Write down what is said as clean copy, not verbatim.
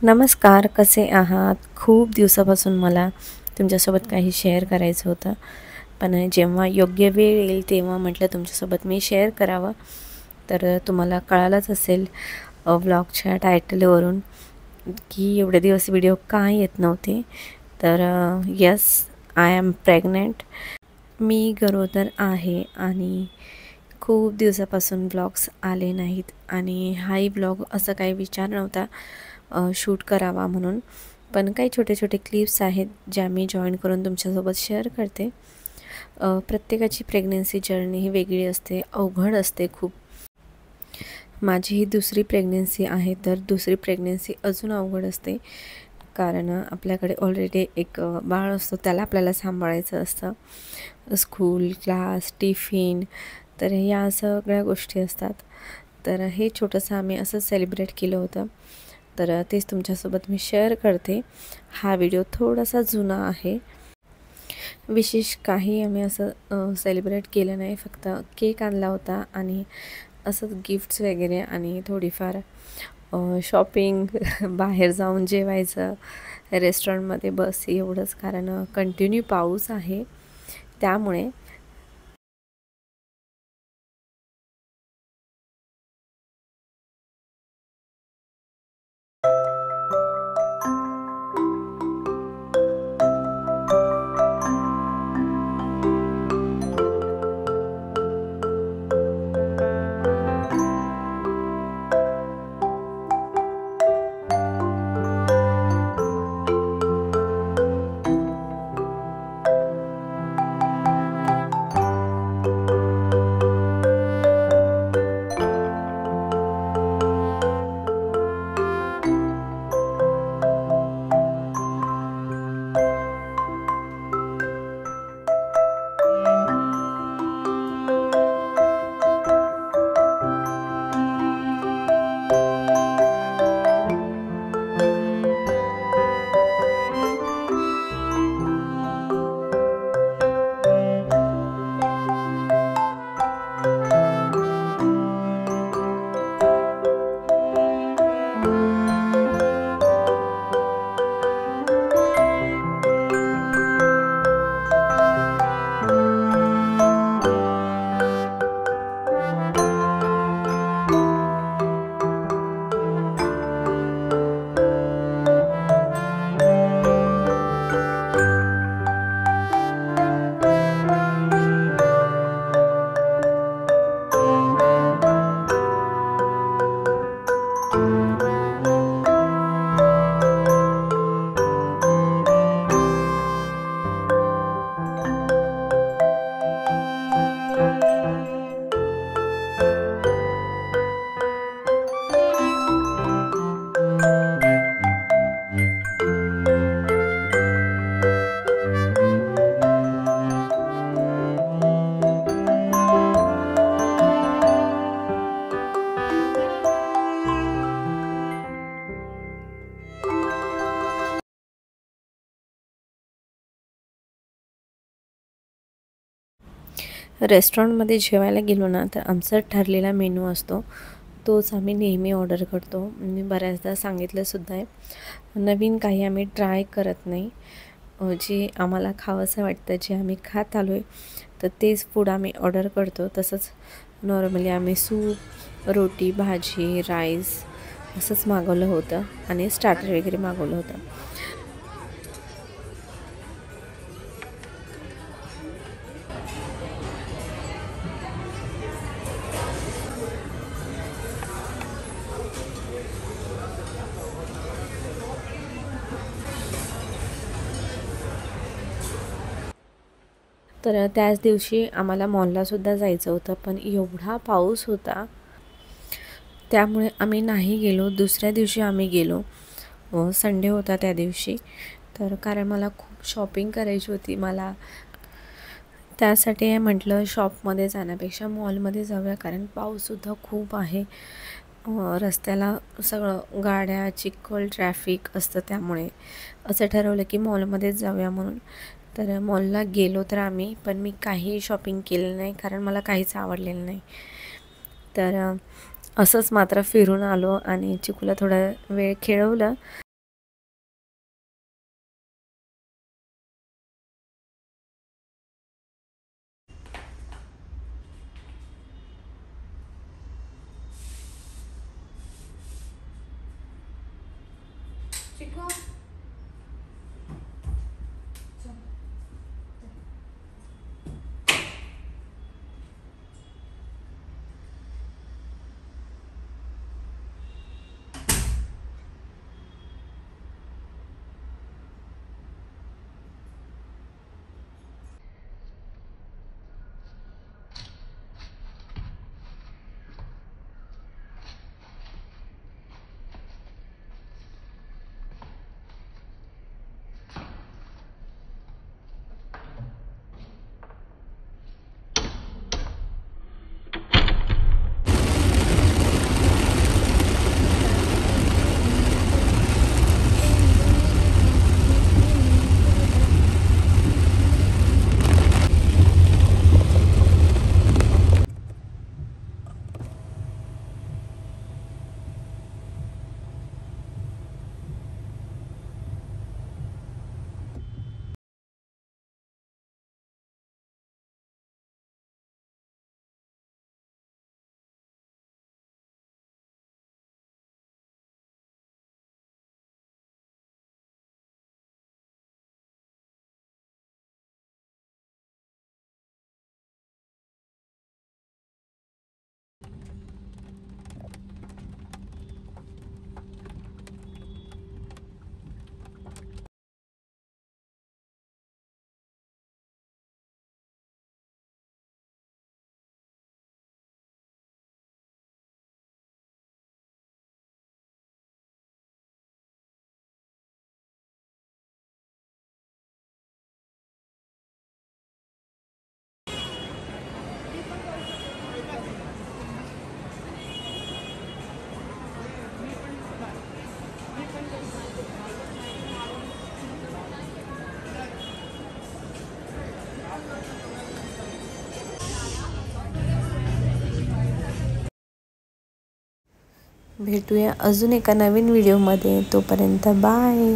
नमस्कार, कसे आहात? खूप दिवसापासून मला तुमच्यासोबत काही शेअर करायचं होतं, पण जेव्हा योग्य वेळ येईल तेव्हा म्हटलं तुमच्यासोबत मी शेअर करावं. तर तुम्हाला कळालंच असेल व्लॉगच्या टायटलवरून की एवढे दिवस व्हिडिओ का येत नव्हते. तर येस, आय एम प्रेग्नंट. मी गरोदर आहे आणि खूप दिवसापासून ब्लॉग्स आले नाहीत आणि हाही ब्लॉग असा काही विचार नव्हता शूट करावा म्हणून, पण काही छोटे छोटे क्लिप्स आहेत ज्या मी जॉईन करून तुमच्यासोबत शेअर करते. प्रत्येकाची प्रेग्नन्सी जर्नी ही वेगळी असते, अवघड असते खूप. माझी ही दुसरी प्रेग्नन्सी आहे, तर दुसरी प्रेग्नन्सी अजून अवघड असते, कारण आपल्याकडे ऑलरेडी एक बाळ असतो, त्याला आपल्याला सांभाळायचं असतं. स्कूल, क्लास, टिफिन, तर ह्या सगळ्या गोष्टी असतात. तर हे छोटंसं आम्ही असं सेलिब्रेट केलं होतं, तर तेच तुमच्यासोबत मी शेअर करते. हा व्हिडिओ थोडासा जुना आहे. विशेष काही आम्ही असं सेलिब्रेट केलं नाही, फक्त केक आणला होता आणि असंच गिफ्ट्स वगैरे आणि थोडीफार शॉपिंग बाहेर जाऊन जेवायचं रेस्टॉरंटमध्ये, बस एवढंच. कारण कंटिन्यू पाऊस आहे त्यामुळे. रेस्टॉरंटमध्ये जेवायला गेलो ना, तर आमचा ठरलेला मेनू असतो, तोच आम्ही नेहमी ऑर्डर करतो. मी बऱ्याचदा सांगितलंसुद्धा आहे, नवीन काही आम्ही ट्राय करत नाही. जे आम्हाला खावंसं वाटतं, जे आम्ही खात आलो आहे, तर तेच फूड आम्ही ऑर्डर करतो. तसंच नॉर्मली आम्ही सूप, रोटी, भाजी, राईस असंच मागवलं होतं आणि स्टार्टर वगैरे मागवलं होतं. तर त्याच दिवशी आम्हाला मॉललासुद्धा जायचं होतं, पण एवढा पाऊस होता त्यामुळे आम्ही नाही गेलो. दुसऱ्या दिवशी आम्ही गेलो, संडे होता त्या दिवशी. तर कारण मला खूप शॉपिंग करायची होती, मला त्यासाठी म्हटलं शॉपमध्ये जाण्यापेक्षा मॉलमध्ये जाऊया, कारण पाऊससुद्धा खूप आहे. रस्त्याला सगळं गाड्या, चिखल, ट्रॅफिक असतं, त्यामुळे असं ठरवलं की मॉलमध्येच जाऊया म्हणून. तर मॉलला गेलो तर आम्ही, पण मी काही शॉपिंग केलेलं नाही, कारण मला काहीच आवडलेलं नाही. तर असंच मात्र फिरून आलो आणि चिकूला थोडा वेळ खेळवलं. भेटूया अजून एका नवीन व्हिडिओमध्ये. तोपर्यंत बाय.